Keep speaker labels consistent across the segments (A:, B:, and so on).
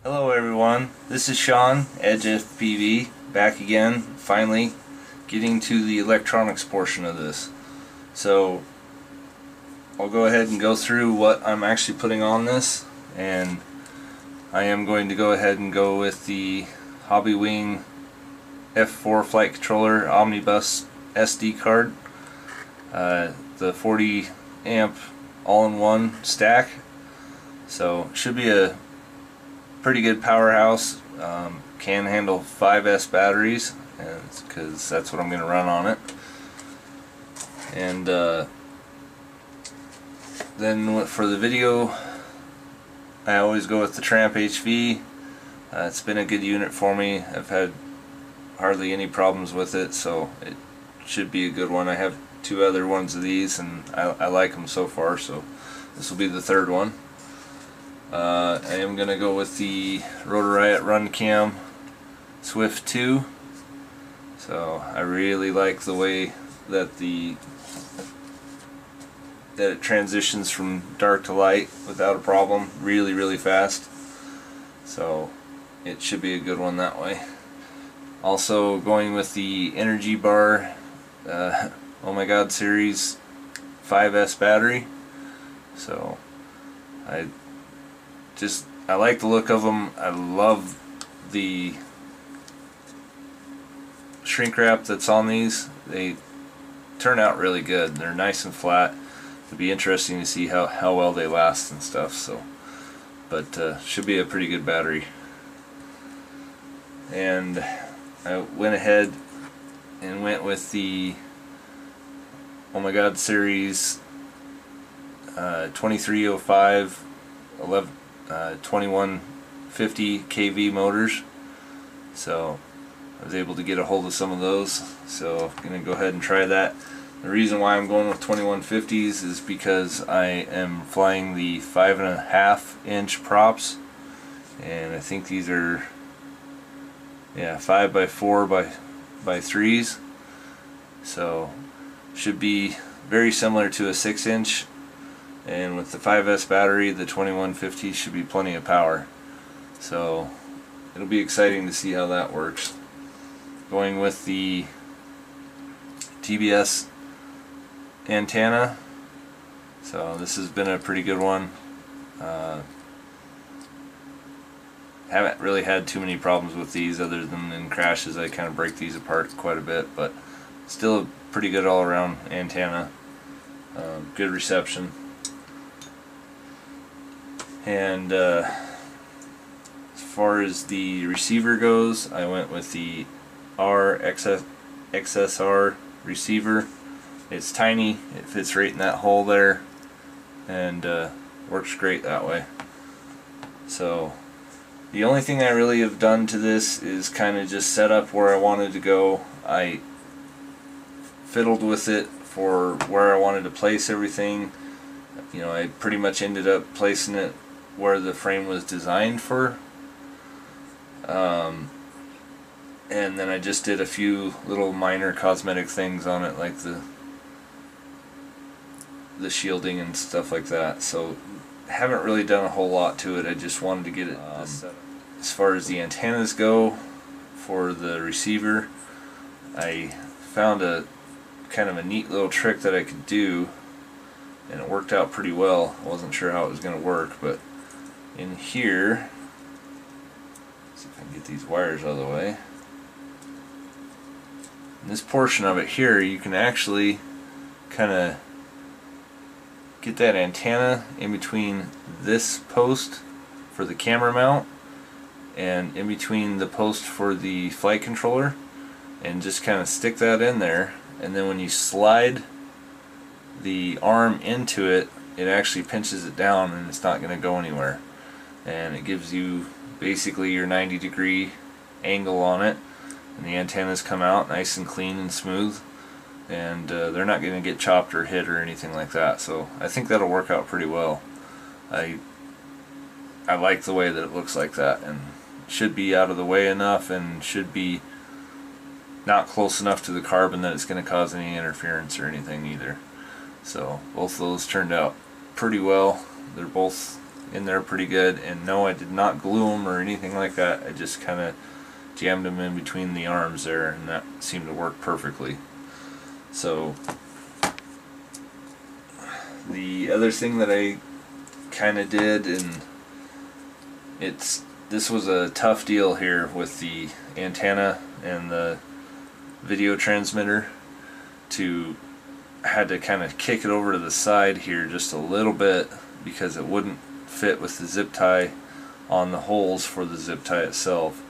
A: Hello everyone, this is Sean, Edge FPV, back again, finally getting to the electronics portion of this. So I'll go ahead and go through what I'm actually putting on this, and I am going to go ahead and go with the Hobbywing F4 flight controller Omnibus SD card, the 40 amp all-in-one stack. So it should be a pretty good powerhouse. Can handle 5S batteries, because that's what I'm going to run on it. And then for the video, I always go with the Tramp HV. It's been a good unit for me. I've had hardly any problems with it, so it should be a good one. I have two other ones of these, and I like them so far, so this will be the third one. I am going to go with the Rotor Riot RunCam Swift 2. So I really like the way that it transitions from dark to light without a problem, really fast. So it should be a good one that way. Also going with the Energy Bar Oh My God series 5S battery. So I like the look of them. I love the shrink wrap that's on these. They turn out really good. They're nice and flat. It'll be interesting to see how well they last and stuff. So, but should be a pretty good battery. And I went ahead and went with the Oh My God series 2305 2150 kV motors. So I was able to get a hold of some of those, so I'm going to go ahead and try that. The reason why I'm going with 2150s is because I am flying the 5.5 inch props, and I think these are 5 by 4 by 3s, so should be very similar to a 6 inch. And with the 5S battery, the 2150 should be plenty of power. So it'll be exciting to see how that works. Going with the TBS antenna. So this has been a pretty good one. Haven't really had too many problems with these other than in crashes. I kind of break these apart quite a bit, but still a pretty good all-around antenna. Good reception. And as far as the receiver goes, I went with the XSR receiver. It's tiny, it fits right in that hole there, and works great that way. So the only thing I really have done to this is kind of just set up where I wanted to go. I fiddled with it for where I wanted to place everything. You know, I pretty much ended up placing it where the frame was designed for, and then I just did a few little minor cosmetic things on it, like the shielding and stuff like that. So haven't really done a whole lot to it. I just wanted to get it set up. As far as the antennas go for the receiver, I found a kind of a neat little trick that I could do, and it worked out pretty well. I wasn't sure how it was going to work, but in here, see if I can get these wires out of the way. In this portion of it here, you can actually kind of get that antenna in between this post for the camera mount and in between the post for the flight controller, and just kind of stick that in there, and then when you slide the arm into it, it actually pinches it down and it's not going to go anywhere. And it gives you basically your 90-degree angle on it, and the antennas come out nice and clean and smooth, and they're not going to get chopped or hit or anything like that. So I think that'll work out pretty well. I like the way that it looks like that, and should be out of the way enough, and should be not close enough to the carbon that it's going to cause any interference or anything either. So both of those turned out pretty well. They're both in there pretty good. And no, I did not glue them or anything like that. I just kind of jammed them in between the arms there, and that seemed to work perfectly. So the other thing that I kind of did, and this was a tough deal here with the antenna and the video transmitter, had to kind of kick it over to the side here just a little bit because it wouldn't fit with the zip tie on the holes for the zip tie itself.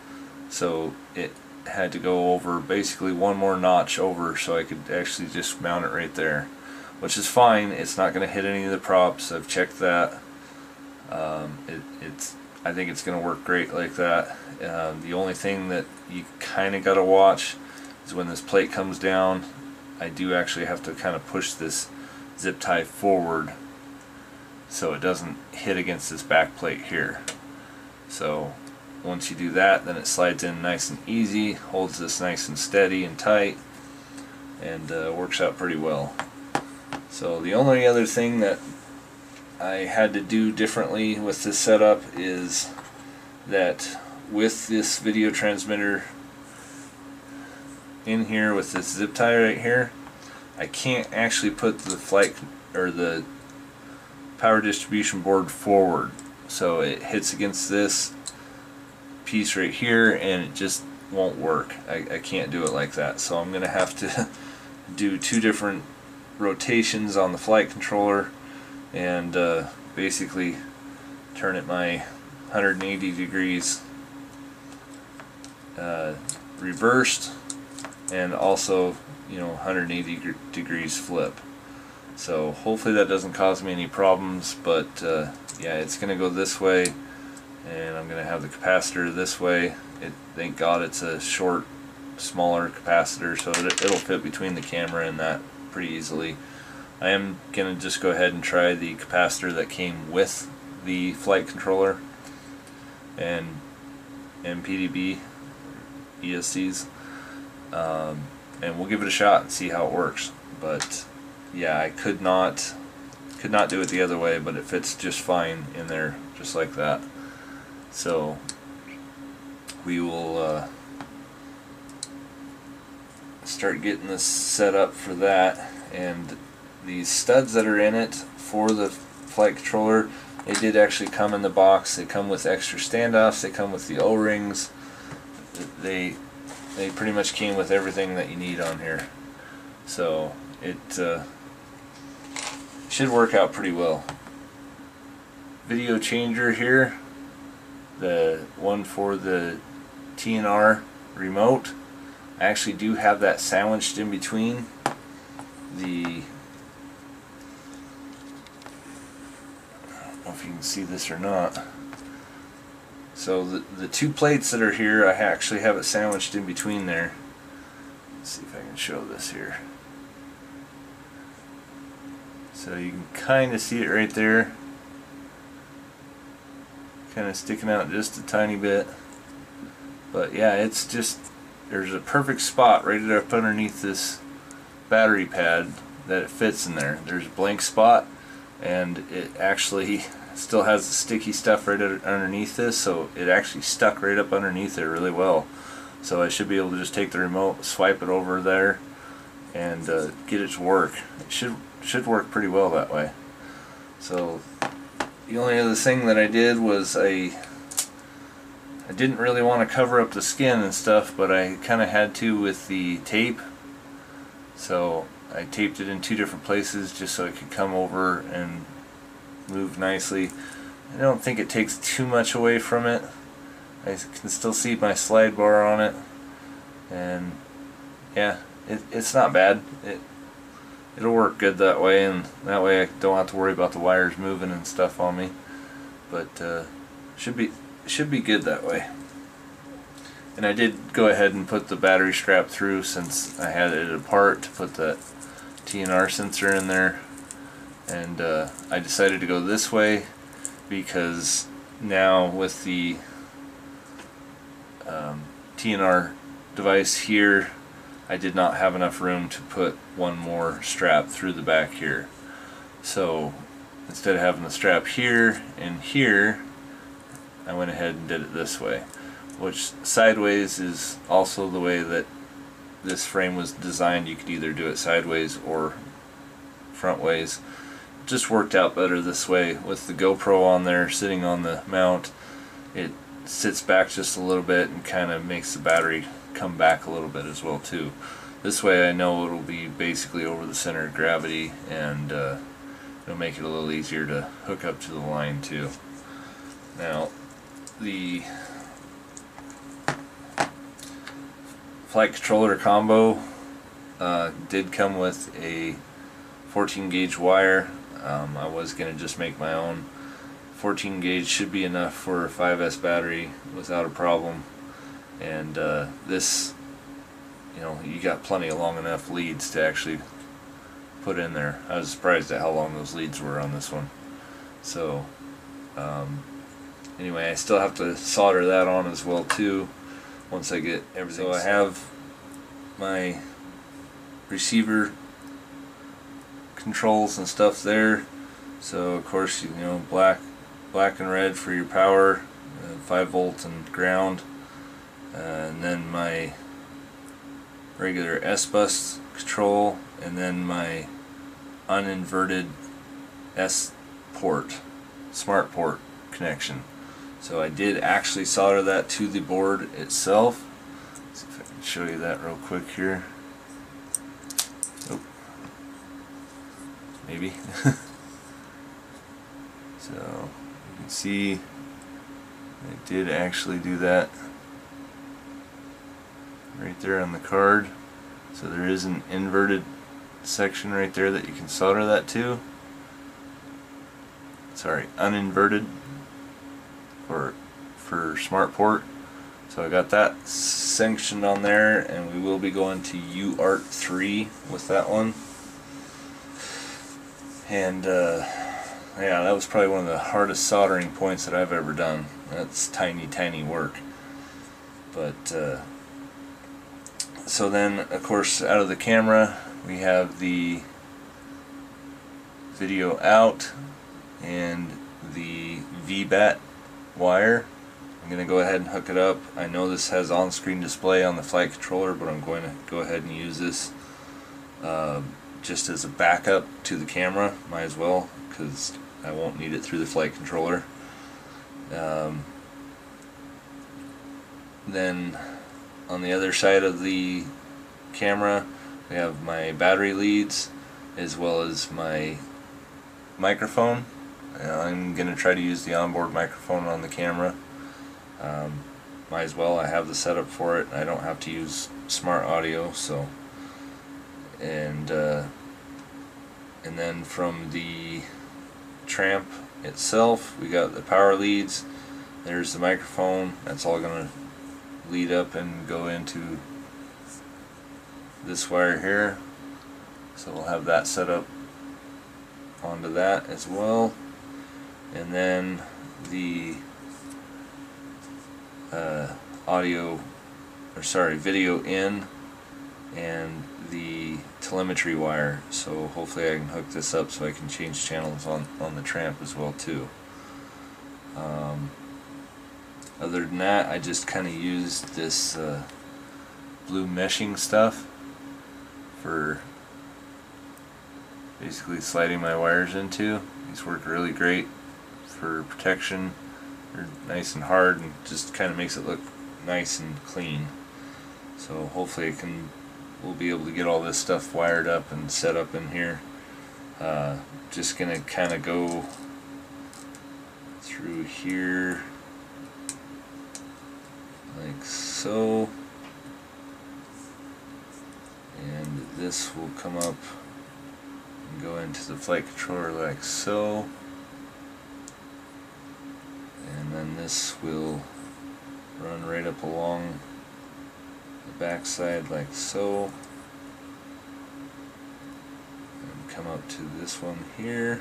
A: So it had to go over basically one more notch over so I could actually just mount it right there, which is fine. It's not going to hit any of the props. I've checked that. I think it's going to work great like that. The only thing that you kind of got to watch is when this plate comes down. I do actually have to kind of push this zip tie forward so it doesn't hit against this back plate here. So once you do that, then it slides in nice and easy, holds this nice and steady and tight, and works out pretty well. So the only other thing that I had to do differently with this setup is that with this video transmitter in here with this zip tie right here, I can't actually put the flight or the power distribution board forward, so it hits against this piece right here and it just won't work. I can't do it like that, so I'm gonna have to do two different rotations on the flight controller and basically turn it my 180 degrees reversed, and also 180 degrees flip. So hopefully that doesn't cause me any problems, but yeah, it's gonna go this way and I'm gonna have the capacitor this way. Thank God it's a short, smaller capacitor, so it'll fit between the camera and that pretty easily. I am gonna just go ahead and try the capacitor that came with the flight controller and PDB ESCs, and we'll give it a shot and see how it works. But yeah, I could not do it the other way, but it fits just fine in there, just like that. So we will start getting this set up for that. And these studs that are in it for the flight controller, they did actually come in the box. They come with extra standoffs, they come with the O-rings, they pretty much came with everything that you need on here. So it should work out pretty well. Video changer here, the one for the TNR remote, I actually do have that sandwiched in between the, I don't know if you can see this or not. So the two plates that are here, I actually have it sandwiched in between there. Let's see if I can show this here. So you can kind of see it right there, kind of sticking out just a tiny bit. But yeah, it's just, there's a perfect spot right up underneath this battery pad that it fits in there. There's a blank spot, and it actually still has the sticky stuff right underneath this, so it actually stuck right up underneath it really well. So I should be able to just take the remote, swipe it over there, and get it to work. It should work pretty well that way. So the only other thing that I did was I didn't really want to cover up the skin and stuff, but I kind of had to with the tape. So I taped it in two different places just so it could come over and move nicely. I don't think it takes too much away from it. I can still see my slide bar on it, and yeah, it's not bad. It'll work good that way, and that way I don't have to worry about the wires moving and stuff on me. But should be good that way. And I did go ahead and put the battery strap through since I had it apart to put that TNR sensor in there. And I decided to go this way because now with the TNR device here, I did not have enough room to put one more strap through the back here. So instead of having the strap here and here, I went ahead and did it this way, which sideways is also the way that this frame was designed. You could either do it sideways or front ways. It just worked out better this way. With the GoPro on there sitting on the mount, it sits back just a little bit and kind of makes the battery come back a little bit as well too. This way I know it'll be basically over the center of gravity, and it'll make it a little easier to hook up to the line too. Now the flight controller combo did come with a 14 gauge wire. I was going to just make my own. 14 gauge should be enough for a 5S battery without a problem, and this, you know, you got plenty of long enough leads to actually put in there. I was surprised at how long those leads were on this one. So anyway, I still have to solder that on as well too once I get everything. So I have my receiver controls and stuff there. So of course, you know, black and red for your power, 5 volt and ground, and then my regular S-Bus control, and then my uninverted S-port, smart port connection. So I did actually solder that to the board itself. Let's see if I can show you that real quick here. Oh, maybe. So you can see I did actually do that right there on the card. So there is an inverted section right there that you can solder that to. Sorry, uninverted for smart port. So I got that sanctioned on there, and we will be going to UART 3 with that one. And yeah, that was probably one of the hardest soldering points that I've ever done. That's tiny work. But so then, of course, out of the camera we have the video out and the VBAT wire. I'm going to go ahead and hook it up. I know this has on-screen display on the flight controller, but I'm going to go ahead and use this just as a backup to the camera. Might as well, because I won't need it through the flight controller. Then on the other side of the camera we have my battery leads as well as my microphone. I'm going to try to use the onboard microphone on the camera. Might as well, I have the setup for it. I don't have to use smart audio. So, and then from the Tramp itself we got the power leads. There's the microphone. That's all going to lead up and go into this wire here. So we'll have that set up onto that as well. And then the video in and the telemetry wire. So hopefully I can hook this up so I can change channels on the Tramp as well too. Other than that, I just kind of used this blue meshing stuff for basically sliding my wires into. These work really great for protection. They're nice and hard and just kind of makes it look nice and clean. So hopefully we'll be able to get all this stuff wired up and set up in here. Just gonna kind of go through here like so, and this will come up and go into the flight controller like so, and then this will run right up along the back side like so, and come up to this one here,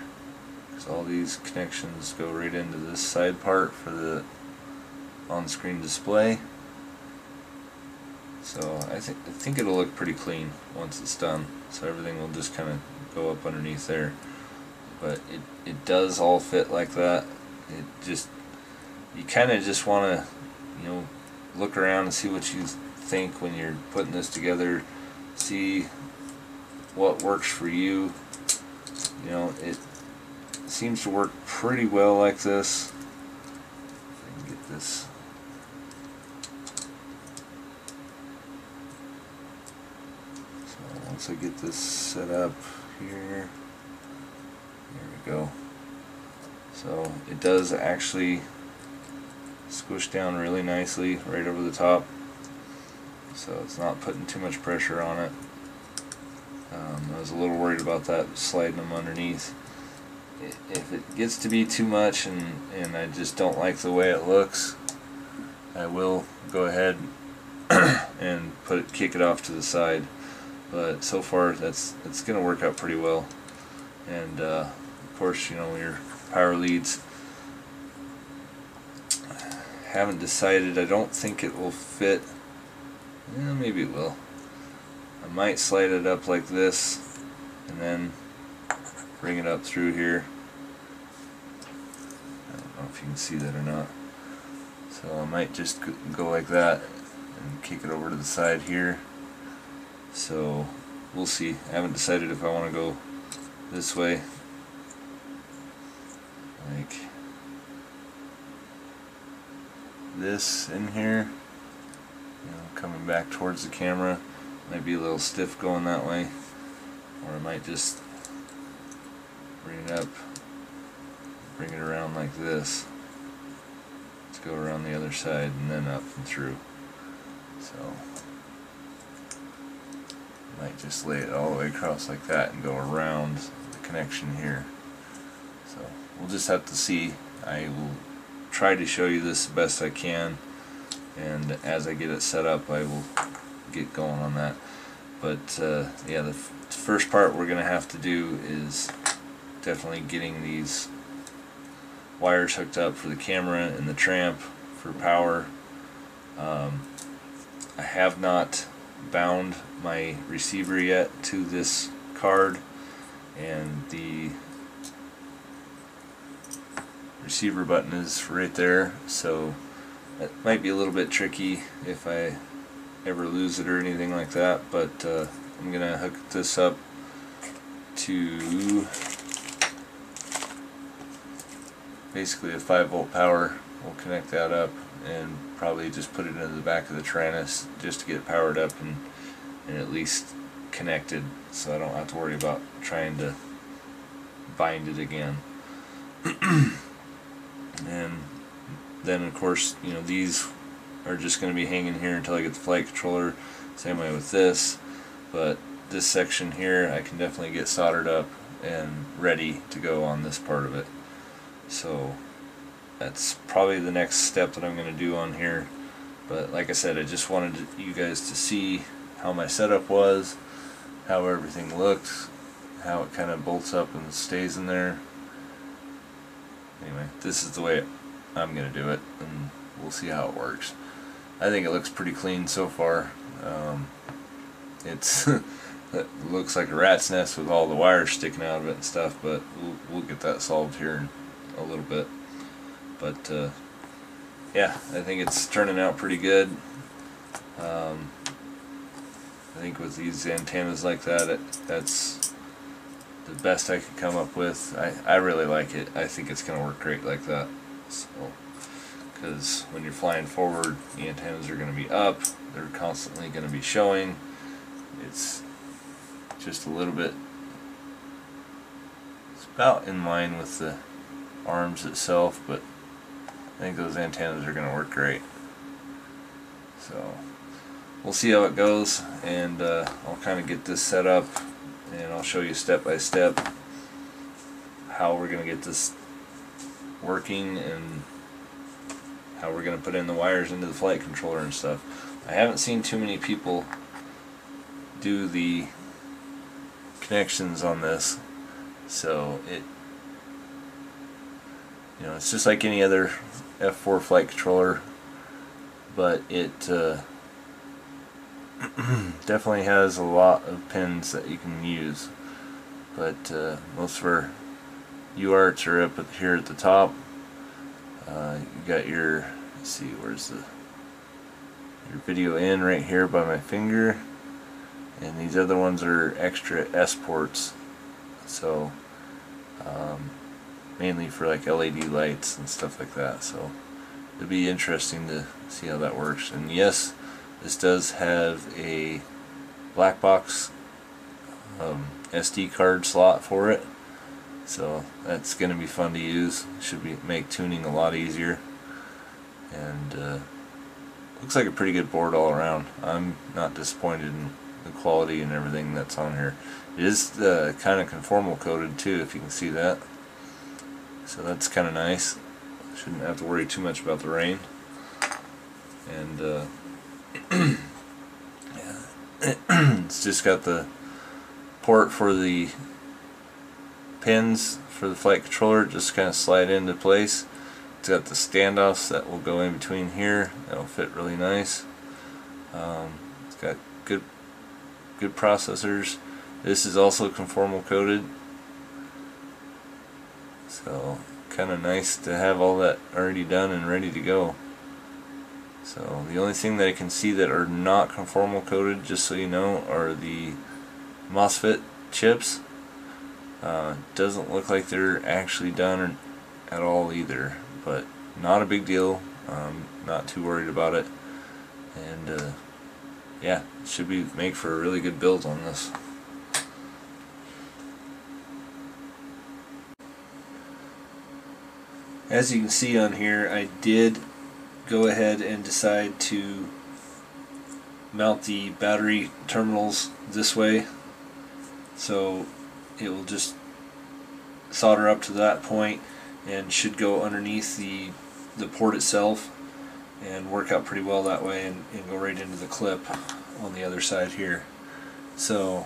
A: because all these connections go right into this side part for the on-screen display. So I think it'll look pretty clean once it's done. So everything will just kind of go up underneath there. but it does all fit like that. It just, you kind of just want to, you know, look around and see what you think when you're putting this together, see what works for you. You know, it seems to work pretty well like this. If I can get this. So once I get this set up here, there we go. So it does actually squish down really nicely right over the top, so it's not putting too much pressure on it. I was a little worried about that sliding them underneath. If it gets to be too much and I just don't like the way it looks, I will go ahead and kick it off to the side. But so far it's going to work out pretty well. And of course, you know, your power leads, haven't decided. I don't think it will fit. Maybe it will. I might slide it up like this and then bring it up through here. I don't know if you can see that or not. So I might just go like that and kick it over to the side here. So we'll see. I haven't decided if I want to go this way, like this in here, you know, coming back towards the camera. Might be a little stiff going that way, or I might just bring it up, bring it around like this. Let's go around the other side and then up and through. So I might just lay it all the way across like that and go around the connection here. So we'll just have to see. I will try to show you this the best I can, and as I get it set up I will get going on that. But yeah, the first part we're going to have to do is definitely getting these wires hooked up for the camera and the tramp for power. I have not bound my receiver yet to this card, and the receiver button is right there, so that might be a little bit tricky if I ever lose it or anything like that. But I'm gonna hook this up to basically a 5-volt power. We'll connect that up and probably just put it into the back of the Taranis just to get it powered up and at least connected, so I don't have to worry about trying to bind it again. And then of course, you know, these are just going to be hanging here until I get the flight controller. Same way with this, but this section here I can definitely get soldered up and ready to go on this part of it. So that's probably the next step that I'm going to do on here. But like I said, I just wanted you guys to see how my setup was, how everything looked, how it kind of bolts up and stays in there. Anyway, this is the way I'm going to do it, and we'll see how it works. I think it looks pretty clean so far. It looks like a rat's nest with all the wires sticking out of it and stuff, but we'll get that solved here in a little bit. But yeah, I think it's turning out pretty good. I think with these antennas like that, that's the best I could come up with. I really like it. I think it's going to work great like that. So, because when you're flying forward, the antennas are going to be up. They're constantly going to be showing. It's just a little bit, it's about in line with the arms itself, but I think those antennas are going to work great. So we'll see how it goes, and I'll kind of get this set up, and I'll show you step by step how we're going to get this working and how we're going to put in the wires into the flight controller and stuff. I haven't seen too many people do the connections on this, so you know, it's just like any other F4 flight controller, but it definitely has a lot of pins that you can use. But most of our UARTs are up here at the top. You got your, let's see, where's your video in right here by my finger, and these other ones are extra S ports, so mainly for like LED lights and stuff like that. So it'll be interesting to see how that works. And yes, this does have a black box SD card slot for it, so that's going to be fun to use. Should make tuning a lot easier, and looks like a pretty good board all around. I'm not disappointed in the quality and everything that's on here. It is kind of conformal coated too, if you can see that, so that's kind of nice. Shouldn't have to worry too much about the rain. And it's just got the port for the pins for the flight controller, just kind of slide into place. It's got the standoffs that will go in between here. That'll fit really nice. It's got good processors. This is also conformal coated, so kind of nice to have all that already done and ready to go. So the only thing that I can see that are not conformal coated, just so you know, are the MOSFET chips. Doesn't look like they're actually done at all either, but not a big deal. Not too worried about it, and yeah, it should make for a really good build on this. As you can see on here, I did go ahead and decide to mount the battery terminals this way, so it will just solder up to that point and should go underneath the port itself and work out pretty well that way, and go right into the clip on the other side here. So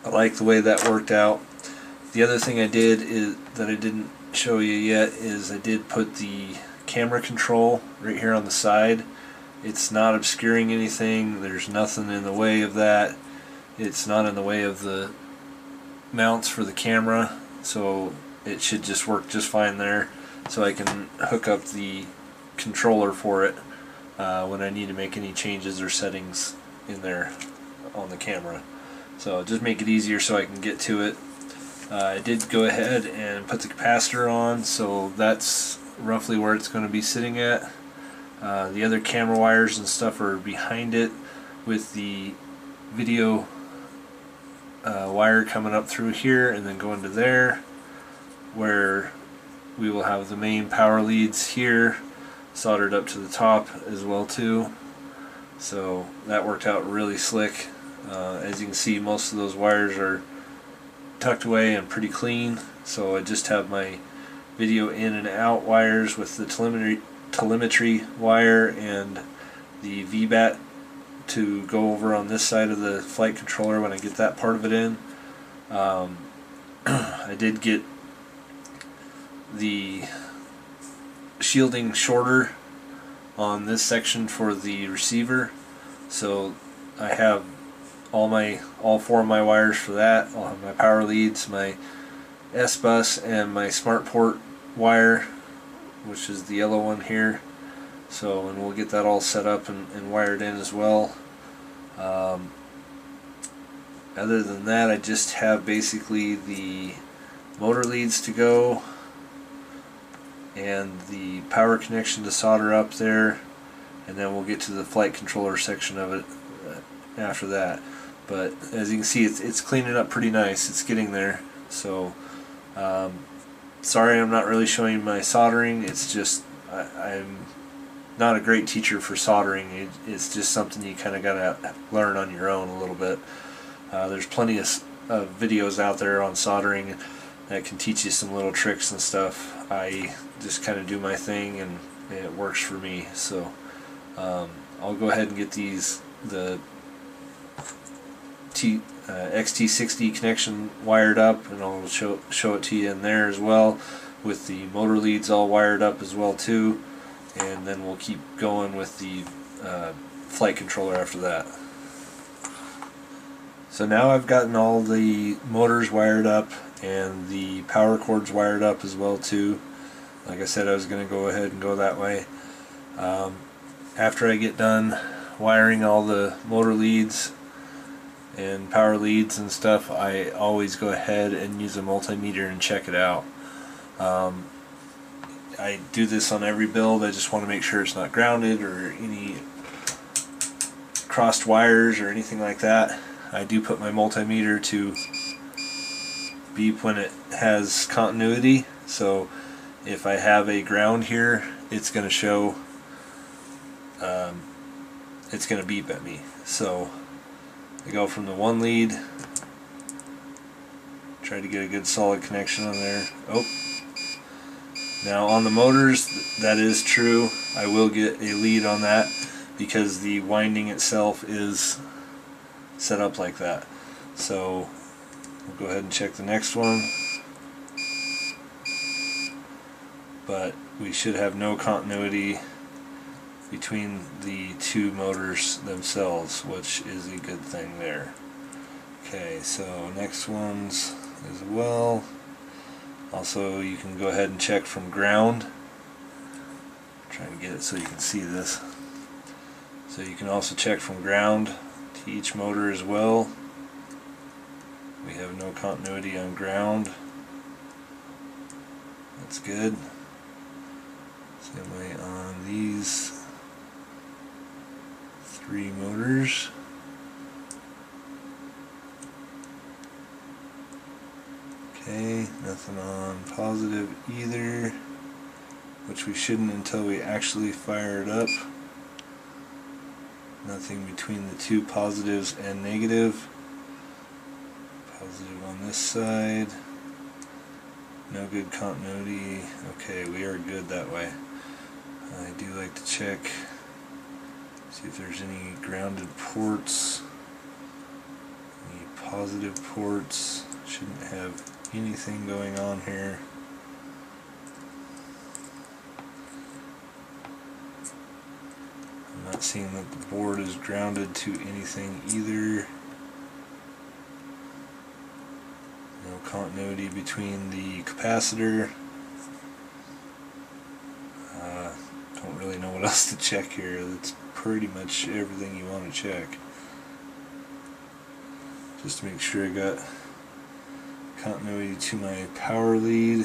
A: I like the way that worked out. The other thing I did is that I didn't show you yet is I did put the camera control right here on the side. It's not obscuring anything. There's nothing in the way of that. It's not in the way of the mounts for the camera, so it should just work just fine there. So I can hook up the controller for it when I need to make any changes or settings in there on the camera. So just make it easier so I can get to it. I did go ahead and put the capacitor on, so that's roughly where it's going to be sitting at. The other camera wires and stuff are behind it, with the video wire coming up through here and then going to there, where we will have the main power leads here soldered up to the top as well too. So that worked out really slick. As you can see, most of those wires are tucked away and pretty clean, so I just have my video in and out wires with the telemetry wire and the VBAT to go over on this side of the flight controller when I get that part of it in. I did get the shielding shorter on this section for the receiver, so I have all four of my wires for that. I'll have my power leads, my S-bus, and my smart port wire, which is the yellow one here. So, and we'll get that all set up and wired in as well. Other than that, I just have basically the motor leads to go and the power connection to solder up there, and then we'll get to the flight controller section of it after that. But as you can see, it's cleaning up pretty nice. It's getting there. So sorry I'm not really showing my soldering. It's just I'm not a great teacher for soldering. It's just something you kind of gotta learn on your own a little bit. There's plenty of videos out there on soldering that can teach you some little tricks and stuff. I just kind of do my thing, and it works for me. So I'll go ahead and get the XT60 connection wired up, and I'll show it to you in there as well, with the motor leads all wired up as well too, and then we'll keep going with the flight controller after that. So now I've gotten all the motors wired up and the power cord's wired up as well too. Like I said, I was going to go ahead and go that way. After I get done wiring all the motor leads and power leads and stuff, I always go ahead and use a multimeter and check it out. I do this on every build. I just want to make sure it's not grounded or any crossed wires or anything like that. I do put my multimeter to beep when it has continuity, so if I have a ground here, it's going to show, it's going to beep at me. So I go from the one lead, try to get a good solid connection on there. Oh, now on the motors, that is true. I will get a lead on that because the winding itself is set up like that. So we'll go ahead and check the next one. But we should have no continuity between the two motors themselves, which is a good thing there. Okay, so next ones as well. Also, you can go ahead and check from ground. I'm trying to get it so you can see this. So you can also check from ground to each motor as well. We have no continuity on ground. That's good. Same way on these three motors. Okay, nothing on positive either, which we shouldn't until we actually fire it up. Nothing between the two positives and negative. Positive on this side. No good continuity. Okay, we are good that way. I do like to check, see if there's any grounded ports, any positive ports. Shouldn't have anything going on here. I'm not seeing that the board is grounded to anything either. No continuity between the capacitor. Don't really know what else to check here. That's pretty much everything you want to check. Just to make sure I got continuity to my power lead.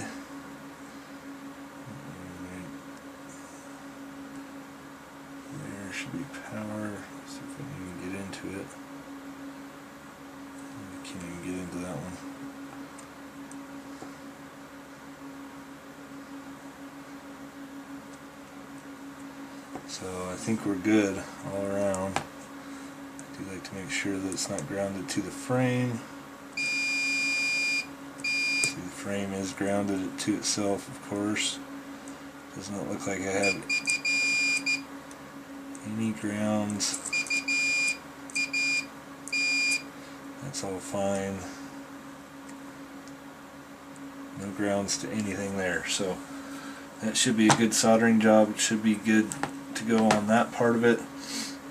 A: There should be power. Let's see if I can even get into it. I can't even get into that one. So I think we're good all around. I do like to make sure that it's not grounded to the frame. See, the frame is grounded to itself, of course. Does not look like I have any grounds. That's all fine. No grounds to anything there. So that should be a good soldering job. It should be good to go on that part of it.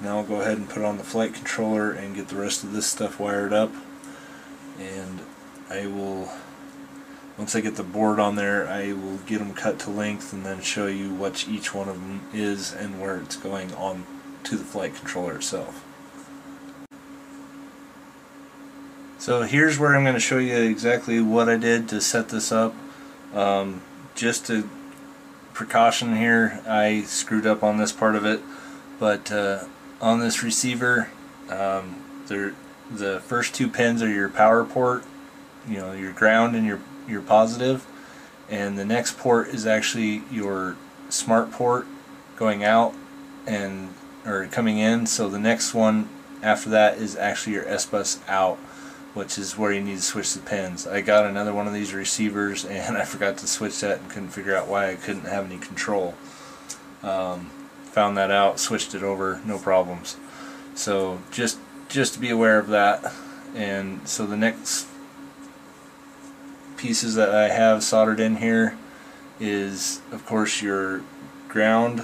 A: Now I'll go ahead and put on the flight controller and get the rest of this stuff wired up, and I will, once I get the board on there, I will get them cut to length and then show you what each one of them is and where it's going on to the flight controller itself. So here's where I'm going to show you exactly what I did to set this up. Just a precaution here, I screwed up on this part of it, but on this receiver, the first two pins are your power port, you know, your ground and your positive, and the next port is actually your smart port going out and or coming in. So the next one after that is actually your S-bus out, which is where you need to switch the pins. I got another one of these receivers and I forgot to switch that and couldn't figure out why I couldn't have any control. Found that out, switched it over, no problems. So just to be aware of that. And so the next pieces that I have soldered in here is, of course, your ground,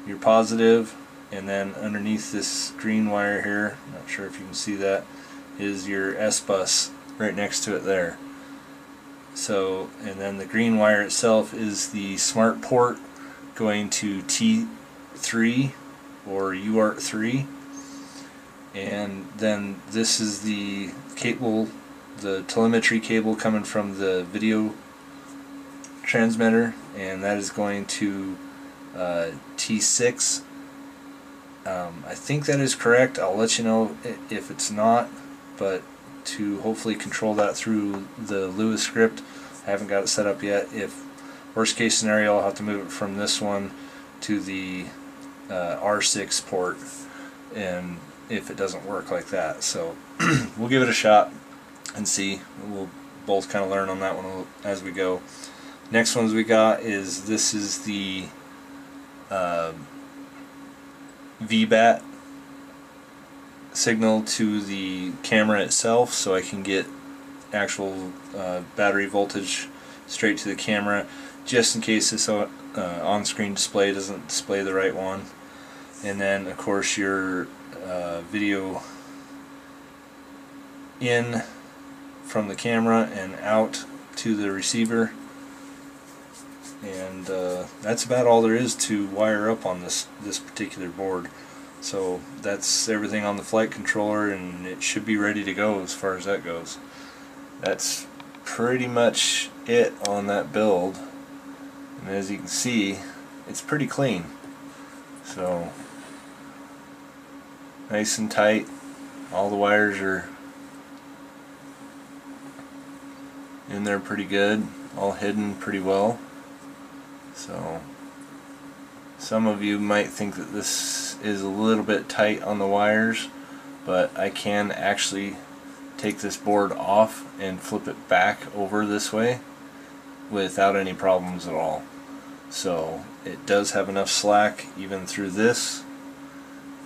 A: your positive, and then underneath this green wire here, not sure if you can see that, is your S-bus right next to it there. So, and then the green wire itself is the smart port going to T3 or UART 3, and then this is the cable, the telemetry cable coming from the video transmitter, and that is going to T6. I think that is correct. I'll let you know if it's not, but to hopefully control that through the Lua script. I haven't got it set up yet. If worst case scenario, I'll have to move it from this one to the R6 port, and if it doesn't work like that. So we'll give it a shot and see. We'll both kind of learn on that one as we go. Next ones we got is, this is the VBAT signal to the camera itself, so I can get actual battery voltage straight to the camera, just in case this on-screen display doesn't display the right one. And then of course your video in from the camera and out to the receiver, and that's about all there is to wire up on this particular board. So that's everything on the flight controller, and it should be ready to go as far as that goes. That's pretty much it on that build, and as you can see, it's pretty clean. So nice and tight. All the wires are in there pretty good, all hidden pretty well. So some of you might think that this is a little bit tight on the wires, but I can actually take this board off and flip it back over this way without any problems at all. So it does have enough slack even through this,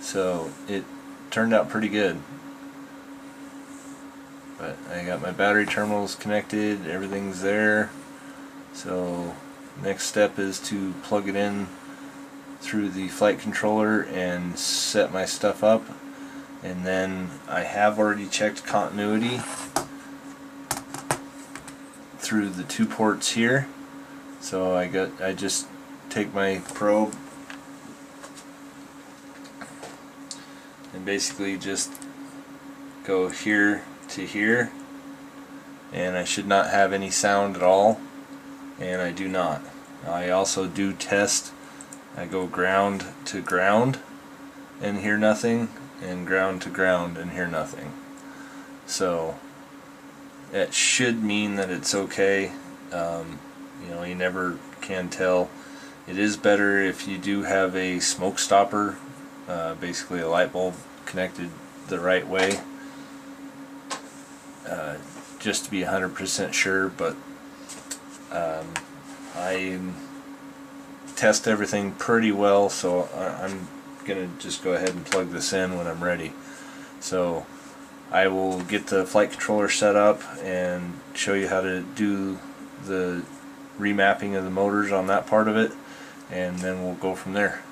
A: so it turned out pretty good. But I got my battery terminals connected, everything's there. So next step is to plug it in through the flight controller and set my stuff up, and then I have already checked continuity through the 2 ports here. So I just take my probe and basically just go here to here, and I should not have any sound at all, and I do not. I also do test. I go ground to ground and hear nothing, and ground to ground and hear nothing. So that should mean that it's okay. You know, you never can tell. It is better if you do have a smoke stopper, basically a light bulb connected the right way, just to be 100% sure. But I test everything pretty well, so I'm gonna just go ahead and plug this in when I'm ready. So I will get the flight controller set up and show you how to do the remapping of the motors on that part of it, and then we'll go from there.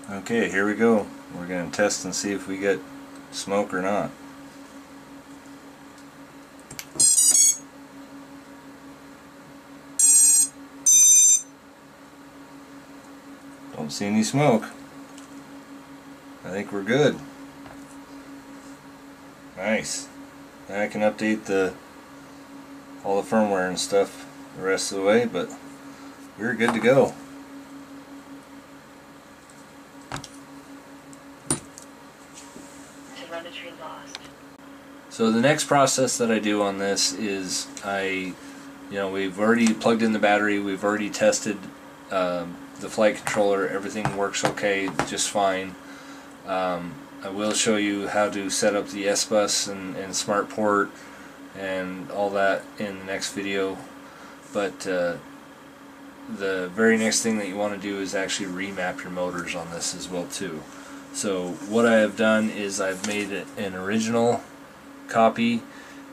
A: Okay, here we go. We're going to test and see if we get smoke or not. Don't see any smoke. I think we're good. Nice. Now I can update all the firmware and stuff the rest of the way, but we're good to go.
B: Telemetry lost.
A: So the next process that I do on this is we've already plugged in the battery, we've already tested the flight controller, everything works okay, just fine. I will show you how to set up the S-Bus and smart port and all that in the next video, but the very next thing that you want to do is actually remap your motors on this as well too. So what I have done is I've made an original copy,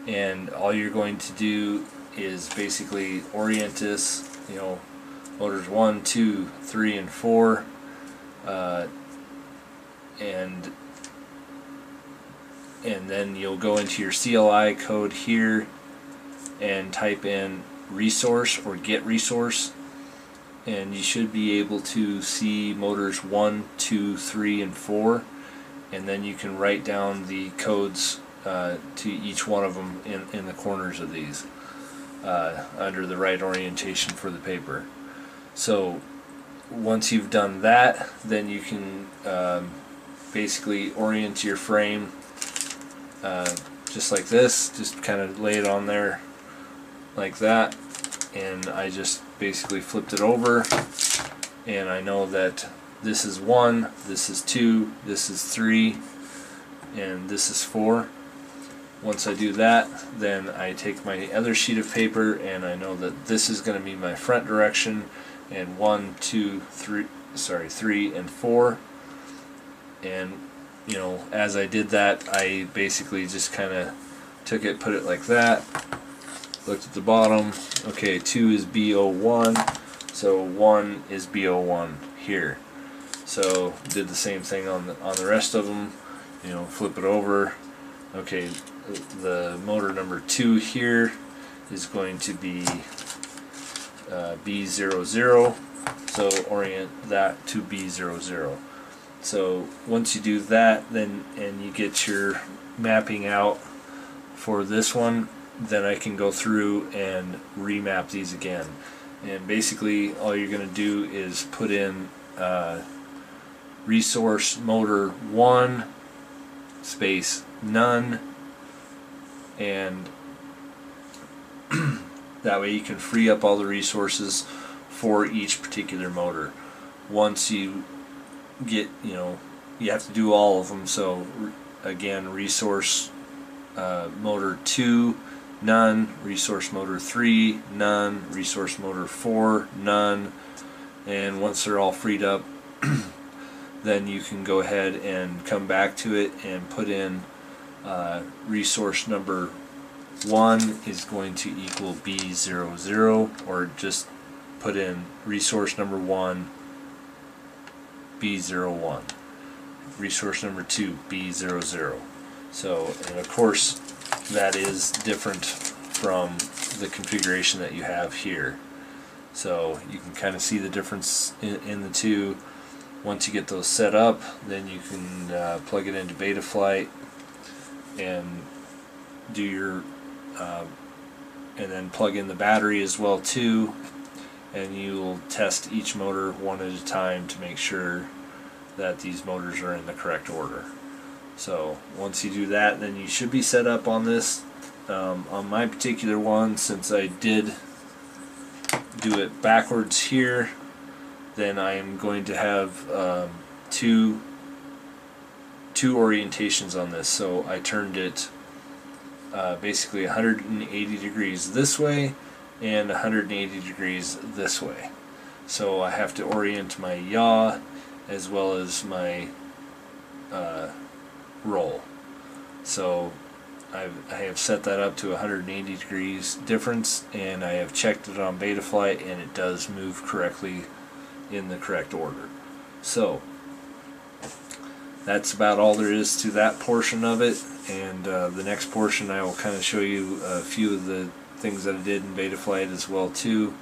A: and all you're going to do is basically orient this, motors 1, 2, 3, and 4, and and then you'll go into your CLI code here and type in resource or get resource, and you should be able to see motors 1, 2, 3, and 4, and then you can write down the codes to each one of them in the corners of these under the right orientation for the paper. So once you've done that, then you can basically orient your frame just like this. Just kind of lay it on there like that, and I just basically flipped it over, and I know that this is 1, this is 2, this is 3, and this is 4. Once I do that, then I take my other sheet of paper and I know that this is going to be my front direction, and 1, 2, 3, 3 and 4. And you know, as I did that, I basically just kind of took it, put it like that, looked at the bottom. Okay, 2 is B01, so 1 is B01 here. So did the same thing on the rest of them. You know, flip it over. Okay, the motor number 2 here is going to be B00, so orient that to B00. So once you do that, then and you get your mapping out for this one, then I can go through and remap these again. And basically all you're going to do is put in resource motor 1 space none, and that way you can free up all the resources for each particular motor. Once you get, you know, you have to do all of them. So again, resource motor 2 none, resource motor 3 none, resource motor 4 none, and once they're all freed up then you can go ahead and come back to it and put in resource number 1 is going to equal B00, or just put in resource number 1 B01, resource number 2 B00. So, and of course that is different from the configuration that you have here. So you can kind of see the difference in the two. Once you get those set up, then you can plug it into Betaflight and do your and then plug in the battery as well too, and you'll test each motor one at a time to make sure that these motors are in the correct order. So once you do that, then you should be set up on this. On my particular one, since I did do it backwards here, then I am going to have two orientations on this. So I turned it basically 180 degrees this way and 180 degrees this way. So I have to orient my yaw as well as my roll. So I have set that up to 180 degrees difference, and I have checked it on Betaflight, and it does move correctly in the correct order. So that's about all there is to that portion of it, and the next portion I will kind of show you a few of the things that I did in Betaflight as well too,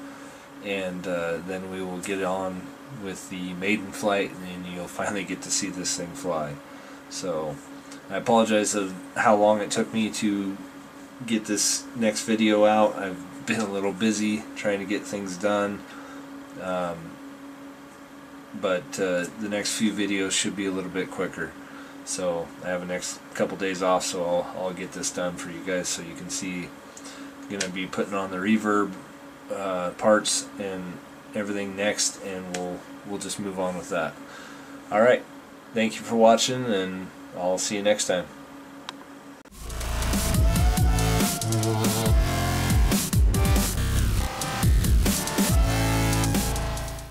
A: and then we will get on with the maiden flight, and you'll finally get to see this thing fly. So I apologize of how long it took me to get this next video out. I've been a little busy trying to get things done, but the next few videos should be a little bit quicker. So I have the next couple days off, so I'll get this done for you guys so you can see. I'm going to be putting on the reverb parts and everything next, and we'll just move on with that. Alright, thank you for watching, and I'll see you next time.